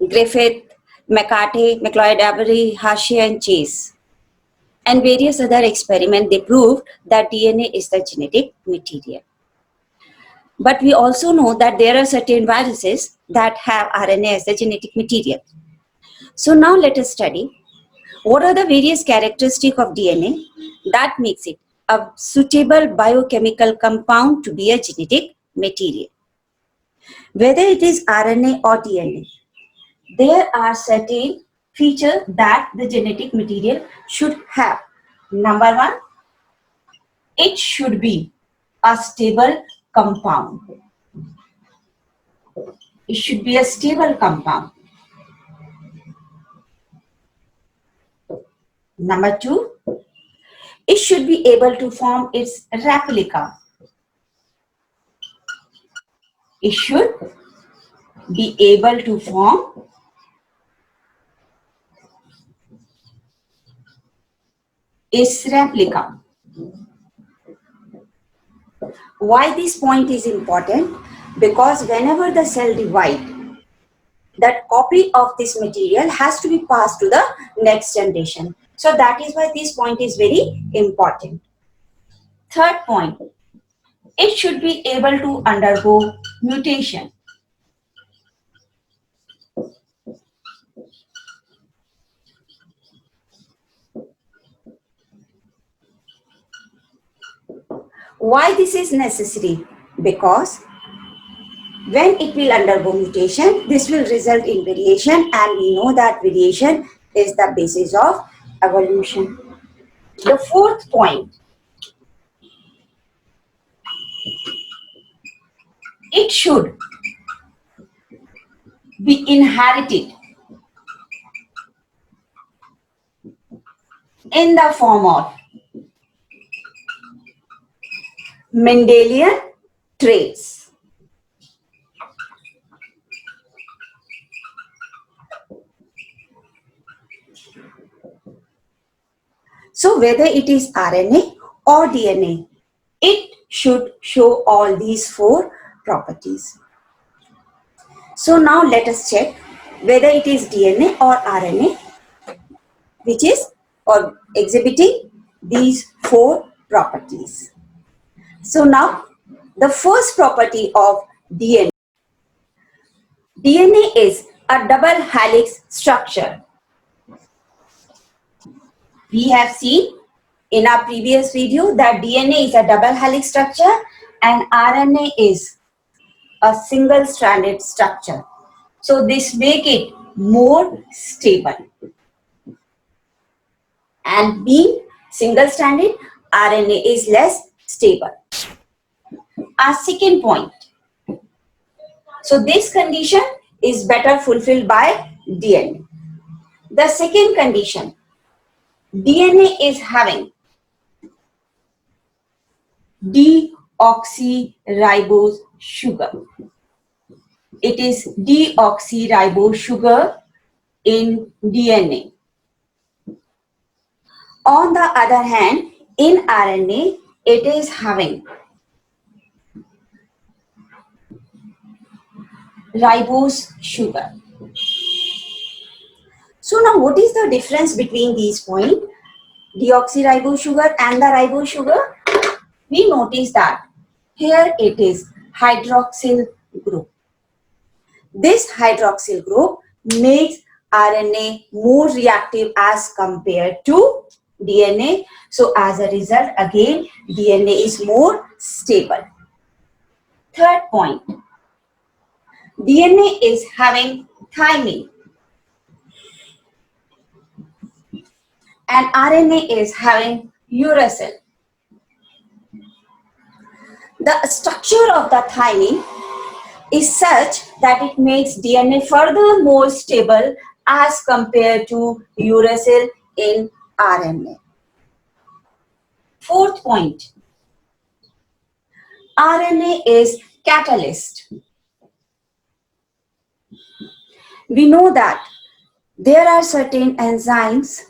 Griffith, McCarthy, McLeod-Avery, Hashi, and Chase, and various other experiments, they proved that DNA is the genetic material. But we also know that there are certain viruses that have RNA as the genetic material. So now let us study what are the various characteristics of DNA that makes it a suitable biochemical compound to be a genetic material. Whether it is RNA or DNA, there are certain features that the genetic material should have. Number one, it should be a stable compound. It should be a stable compound. Number two, it should be able to form its replica. It should be able to form its replica. Why this point is important? Because whenever the cell divides, that copy of this material has to be passed to the next generation. So that is why this point is very important. Third point, it should be able to undergo mutation. Why this is necessary? Because when it will undergo mutation, this will result in variation, and we know that variation is the basis of evolution. The fourth point, it should be inherited in the form of Mendelian traits. So whether it is RNA or DNA, it should show all these four properties. So now let us check whether it is DNA or RNA which is or exhibiting these four properties. So now the first property of DNA. DNA is a double helix structure. We have seen in our previous video that DNA is a double helix structure and RNA is a single stranded structure. So this makes it more stable. And being single stranded, RNA is less stable. Our second point. So this condition is better fulfilled by DNA. The second condition, DNA is having deoxyribose sugar. It is deoxyribose sugar in DNA. On the other hand, in RNA, it is having ribose sugar. So now what is the difference between these points, deoxyribose sugar and the ribose sugar? We notice that here it is hydroxyl group. This hydroxyl group makes RNA more reactive as compared to DNA. So as a result, again, DNA is more stable. Third point, DNA is having thymine and RNA is having uracil. The structure of the thymine is such that it makes DNA further more stable as compared to uracil in RNA. Fourth point, RNA is catalyst. We know that there are certain enzymes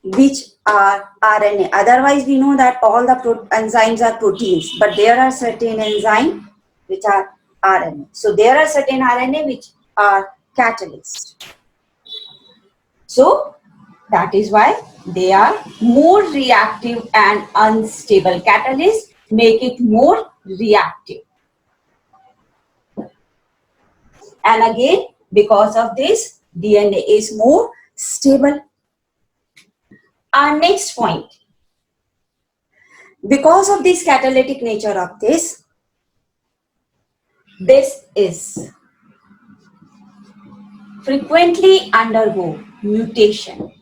which are RNA. Otherwise, we know that all the enzymes are proteins, but there are certain enzymes which are RNA. So there are certain RNA which are catalyst. So that is why they are more reactive and unstable. Catalysts make it more reactive. And again, because of this, DNA is more stable. Our next point, because of this catalytic nature of this is frequently undergo mutation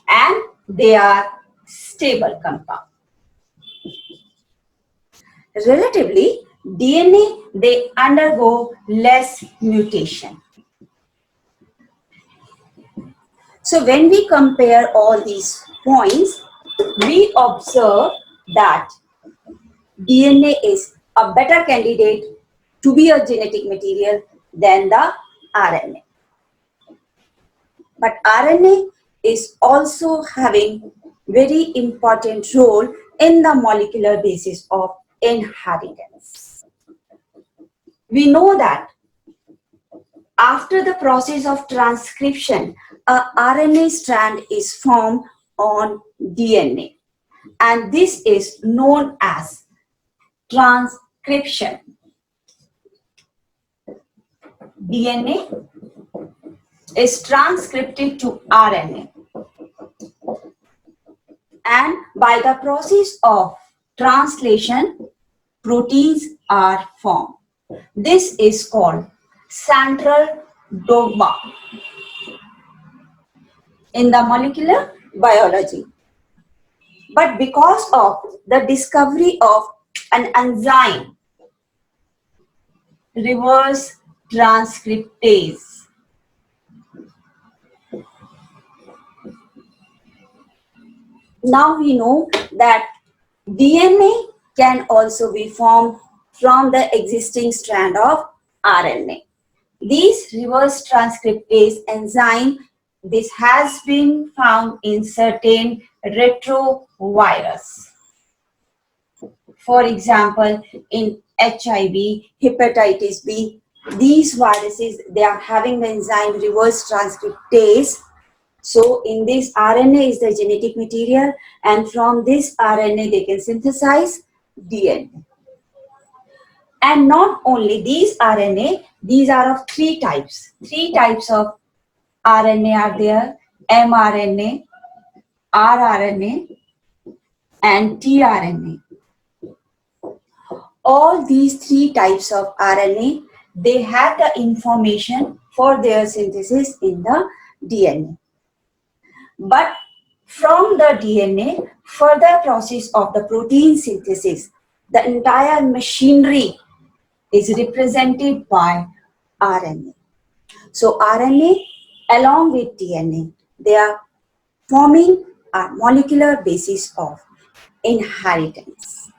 and they are stable compound. Relatively, DNA, they undergo less mutation. So when we compare all these points, we observe that DNA is a better candidate to be a genetic material than the RNA. But RNA is also having very important role in the molecular basis of inheritance. We know that after the process of transcription, a RNA strand is formed on DNA, and this is known as transcription. DNA is transcripted to RNA, and by the process of translation, proteins are formed. This is called central dogma in the molecular biology. But because of the discovery of an enzyme, reverse transcriptase, now we know that DNA can also be formed from the existing strand of RNA. This reverse transcriptase enzyme, this has been found in certain retrovirus. For example, in HIV, hepatitis B, these viruses, they are having the enzyme reverse transcriptase. So in this, RNA is the genetic material, and from this RNA they can synthesize DNA. And not only these RNA, these are of three types. Three types of RNA are there: mRNA, rRNA, and tRNA. All these three types of RNA, they have the information for their synthesis in the DNA. But from the DNA, further process of the protein synthesis, the entire machinery is represented by RNA. So RNA along with DNA, they are forming a molecular basis of inheritance.